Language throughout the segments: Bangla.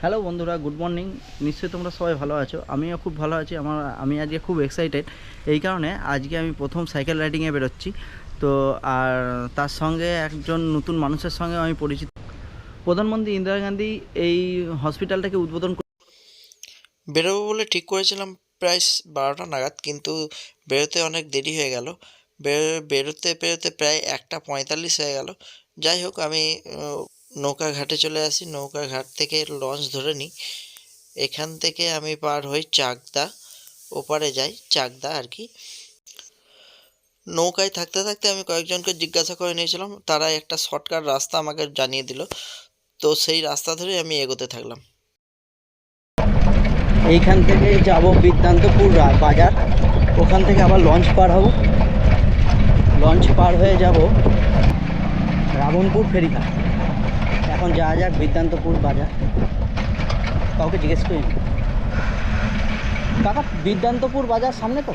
হ্যালো বন্ধুরা, গুড মর্নিং। নিশ্চয়ই তোমরা সবাই ভালো আছো, আমিও খুব ভালো আছি। আমি আজকে খুব এক্সাইটেড এই কারণে আজকে আমি প্রথম সাইকেল রাইডিংয়ে বেরোচ্ছি। তো আর তার সঙ্গে একজন নতুন মানুষের সঙ্গে আমি পরিচিত। প্রধানমন্ত্রী ইন্দিরা গান্ধী এই হসপিটালটাকে উদ্বোধন বেরোবো বলে ঠিক করেছিলাম প্রায় 12টা নাগাদ, কিন্তু বেরোতে অনেক দেরি হয়ে গেল। বেরোতে বেরোতে প্রায় 1:45 হয়ে গেল। যাই হোক, আমি নৌকা ঘাটে চলে আসি। নৌকা ঘাট থেকে লঞ্চ ধরে নিই। এখান থেকে আমি পার হই চাকদা, ওপারে যাই চাকদা আর কি। নৌকায় থাকতে থাকতে আমি কয়েকজনকে জিজ্ঞাসা করে নিয়েছিলাম, তারা একটা শর্টকাট রাস্তা আমাকে জানিয়ে দিল। তো সেই রাস্তা ধরে আমি এগোতে থাকলাম। এইখান থেকে যাব বিদ্যান্তপুর বাজার, ওখান থেকে আবার লঞ্চ পার হব। লঞ্চ পার হয়ে যাব রাবণপুর ফেরিঘাট। এখন যাওয়া যাক বিদ্যান্তপুর বাজার। কাউকে জিজ্ঞেস করি কাকা, বিদ্যান্তপুর বাজার সামনে তো?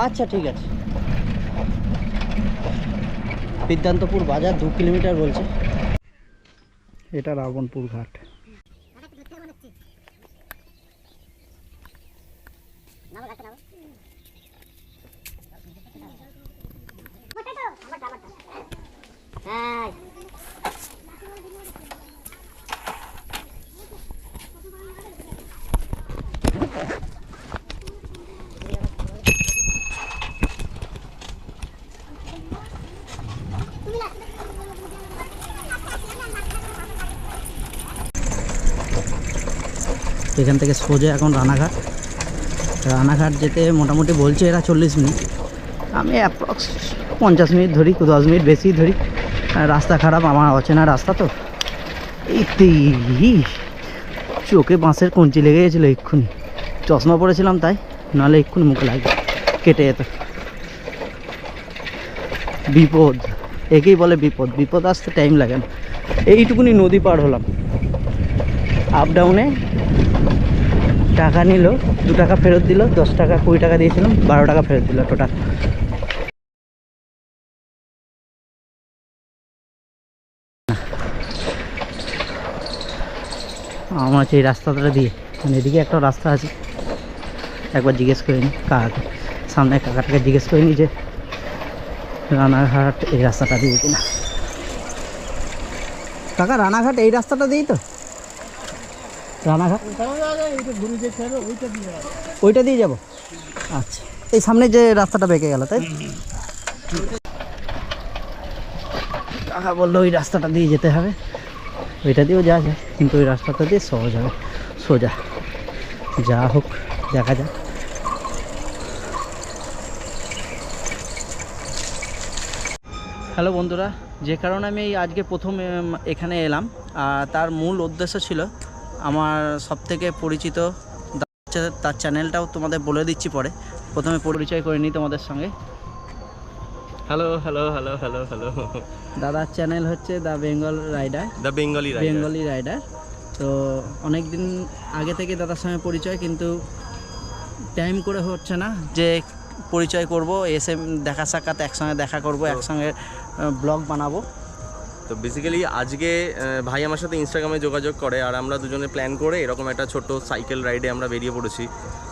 আচ্ছা ঠিক আছে। বিদ্যান্তপুর বাজার 2 কিলোমিটার বলছে। এটা রাবণপুর ঘাট। এখান থেকে সোজা এখন রানাঘাট। রানাঘাট যেতে মোটামুটি বলছে এরা 40 মিনিট, আমি অ্যাপ্রক্স 50 মিনিট ধরি, 10 মিনিট বেশি ধরি। রাস্তা খারাপ, আমার অচেনা রাস্তা তো। এই চোখে বাঁশের কঞ্চি লেগে গেছিলো এক্ষুনি, চশমা পরেছিলাম তাই, নাহলে এক্ষুনি মুখে লাগে কেটে যেত। বিপদ, একেই বলে বিপদ। বিপদ আসতে টাইম লাগে না। এইটুকুনি নদী পার হলাম। আপ ডাউনে টাকা নিল, 2 টাকা ফেরত দিল। 10 টাকা 20 টাকা দিয়েছিলাম, 12 টাকা ফেরত দিল টোটাল। আমার হচ্ছে এই রাস্তাটা দিয়ে, মানে এদিকে একটা রাস্তা আছে। একবার জিজ্ঞেস করে নি কাকাকে, সামনে কাকাটাকে জিজ্ঞেস করে নি যে রানাঘাট এই রাস্তাটা দিয়ে কিনা। কাকা, রানাঘাট এই রাস্তাটা দিই তো? রানাঘাট ওইটা দিয়ে যাব। আচ্ছা, এই সামনে যে রাস্তাটা বেঁকে গেল তাই? কাকা বললো ওই রাস্তাটা দিয়ে যেতে হবে। ওইটা দিয়েও যাওয়া যায়, কিন্তু ওই রাস্তাটা দিয়ে সহজ হবে, সোজা। যা হোক, দেখা যাক। হ্যালো বন্ধুরা, যে কারণে আমি আজকে প্রথম এখানে এলাম, তার মূল উদ্দেশ্য ছিল আমার সবথেকে পরিচিত তার চ্যানেলটাও তোমাদের বলে দিচ্ছি পরে। প্রথমে পরিচয় করে নিই তোমাদের সঙ্গে। Hello hello hello hello hello. দাদার চ্যানেল হচ্ছে the Bengal rider, the Bengali rider. তো অনেক দিন আগে থেকে দাদার সঙ্গে পরিচয়, কিন্তু টাইম করে হচ্ছে না যে পরিচয় করব, এসে দেখা সাক্ষাৎ একসঙ্গে দেখা করব, একসঙ্গে ব্লগ বানাবো। তো বেসিক্যালি আজকে ভাই আমার সাথে ইনস্টাগ্রামে যোগাযোগ করে, আর আমরা দুজনে প্ল্যান করে এরকম একটা ছোট্ট সাইকেল রাইডে আমরা বেরিয়ে পড়েছি।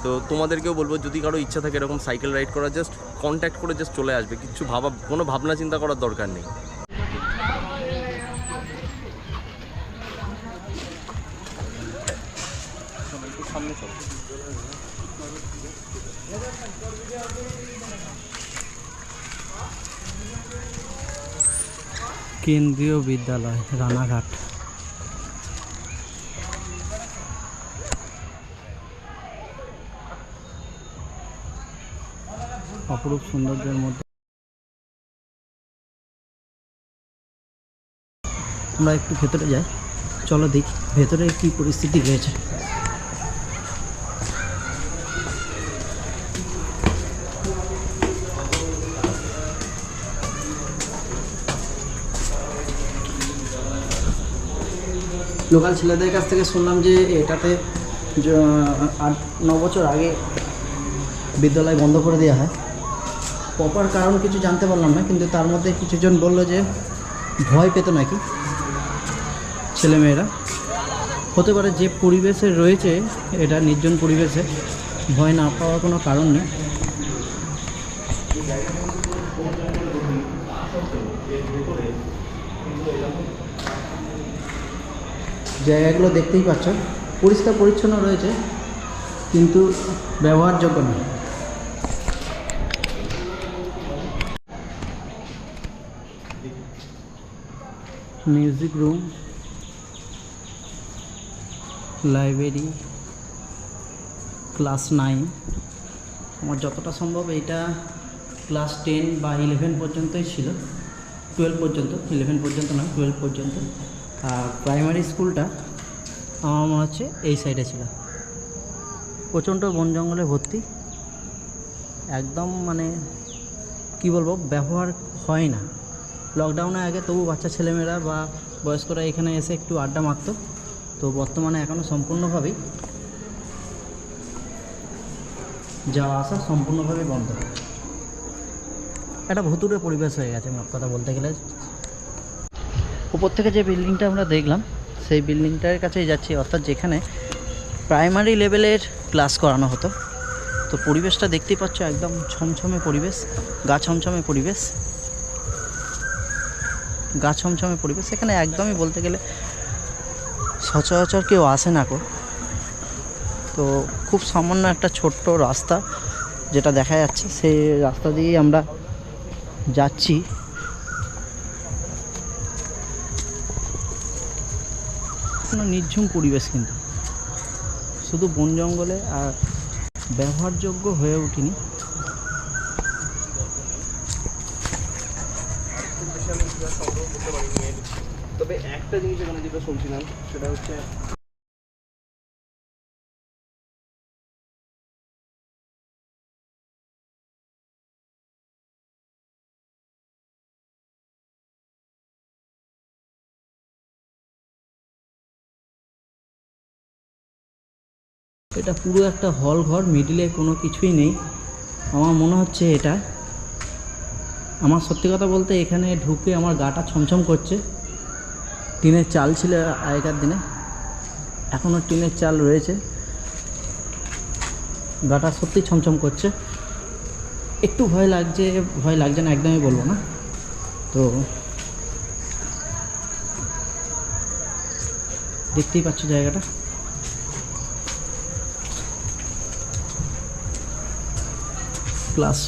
তো তোমাদেরকেও বলবো, যদি কারো ইচ্ছা থাকে এরকম সাইকেল রাইড করার, জাস্ট কন্ট্যাক্ট করে জাস্ট চলে আসবে। কোনো ভাবনা চিন্তা করার দরকার নেই। কেন্দ্রীয় বিদ্যালয় রানাঘাট। অপরূপ সৌন্দর্যের মধ্যে আমরা একটু ভেতরে যাই। চলো দেখি ভেতরে কি পরিস্থিতি রয়েছে। লোকাল ছেলেদের কাছ থেকে শুনলাম যে এটাতে 8-9 বছর আগে বিদ্যালয় বন্ধ করে দেওয়া হয়। প্রপার কারণ কিছু জানতে পারলাম না, কিন্তু তার মধ্যে কিছুজন বলল যে ভয় পেত নাকি ছেলেমেয়েরা, হতে পারে যে পরিবেশে রয়েছে, এটা নির্জন পরিবেশে ভয় না পাওয়ার কোনো কারণ নেই। জায়গাগুলো দেখতেই পাচ্ছ, পরিষ্কার পরিচ্ছন্ন রয়েছে কিন্তু ব্যবহারযোগ্য না। মিউজিক রুম, লাইব্রেরি, ক্লাস 9, আমার যতটা সম্ভব এইটা ক্লাস 10 বা 11 পর্যন্তই ছিল, 12 পর্যন্ত, 11 পর্যন্ত না 12 পর্যন্ত। আর প্রাইমারি স্কুলটা আমার মনে হচ্ছে এই সাইডে ছিল। প্রচণ্ড বন জঙ্গলে ভর্তি, একদম মানে কি বলবো, ব্যবহার হয় না। লকডাউনের আগে তবু বাচ্চা ছেলেমেয়েরা বা বয়স্করা এখানে এসে একটু আড্ডা মারতো, তো বর্তমানে এখনও সম্পূর্ণভাবেই যাওয়া আসা সম্পূর্ণভাবে বন্ধ। একটা ভুতুড়ে পরিবেশ হয়ে গেছে মোট কথা বলতে গেলে। উপর থেকে যে বিল্ডিংটা আমরা দেখলাম সেই বিল্ডিংটার কাছেই যাচ্ছি, অর্থাৎ যেখানে প্রাইমারি লেভেলের ক্লাস করানো হতো। তো পরিবেশটা দেখতেই পাচ্ছ, একদম ছমছমে পরিবেশ, গা ছমছমে পরিবেশ, গা ছমছমে পরিবেশ। এখানে একদমই বলতে গেলে সচরাচর কেউ আসে না কো। তো খুব সামান্য একটা ছোট্ট রাস্তা যেটা দেখা যাচ্ছে, সেই রাস্তা দিয়েই আমরা যাচ্ছি। কোনো নির্ঝুম পরিবেশ, কিন্তু শুধু বন জঙ্গলে আর ব্যবহারযোগ্য হয়ে ওঠেনি। তবে একটা জিনিস এখানে যেটা শুনছিলাম সেটা হচ্ছে এটা পুরো একটা হল ঘর, মিডিলে কোনো কিছুই নেই। আমার মনে হচ্ছে এটা, আমার সত্যি কথা বলতে এখানে ঢুকে আমার গাটা ছমছম করছে। টিনের চাল ছিল আগেকার দিনে, এখনও টিনের চাল রয়েছে, গাটা সত্যি ছমছম করছে। একটু ভয় লাগছে, ভয় লাগছে না একদমই বলবো না। তো দেখতেই পাচ্ছ জায়গাটা, ক্লাস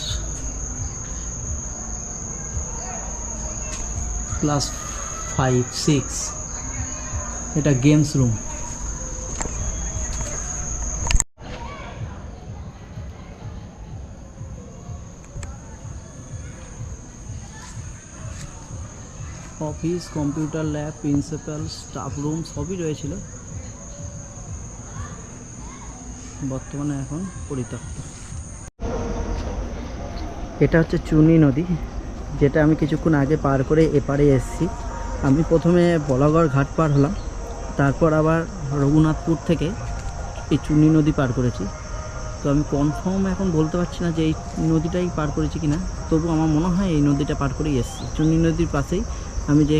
5, 6, এটা games room. Office, computer lab, principal, staff room সবই রয়েছিল, বর্তমানে এখন পরিত্যক্ত। এটা হচ্ছে চুনি নদী, যেটা আমি কিছুক্ষণ আগে পার করে এপারে এসেছি। আমি প্রথমে বলাগড় ঘাট পার হলাম, তারপর আবার রঘুনাথপুর থেকে এই চুনি নদী পার করেছি। তো আমি কনফার্ম এখন বলতে পারছি না যে এই নদীটাই পার করেছি কিনা, তবু আমার মনে হয় এই নদীটা পার করেই এসেছি। চুনি নদীর পাশেই আমি যে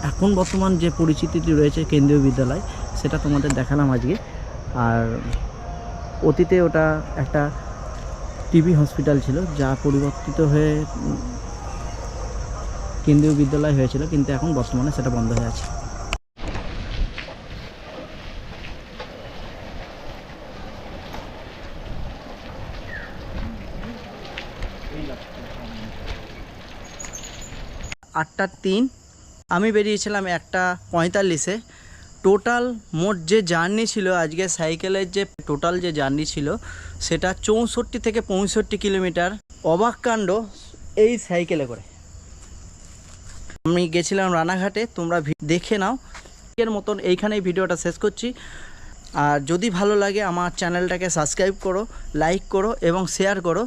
এখন বর্তমান যে পরিচিতিটি রয়েছে কেন্দ্রীয় বিদ্যালয়, সেটা তোমাদের দেখালাম আজকে। আর অতীতে ওটা একটা টিবি হসপিটাল ছিল, যা পরিবর্তিত হয়ে কেন্দ্রীয় বিদ্যালয় হয়েছিল, কিন্তু এখন বর্তমানে সেটা বন্ধ হয়ে আছে। আটটা 3 আমি বেরিয়েছিলাম 1:45-এ। টোটাল মোট যে জার্নি ছিল আজকে সাইকেলের, যে টোটাল যে জার্নি ছিল সেটা 64 থেকে 65 কিলোমিটার। অবাক কাণ্ড এই সাইকেলে করে। আমি গেছিলাম রানাঘাটে, তোমরা দেখে নাও। এর মতন এইখানেই ভিডিওটা শেষ করছি। আর যদি ভালো লাগে আমার চ্যানেলটাকে সাবস্ক্রাইব করো, লাইক করো এবং শেয়ার করো।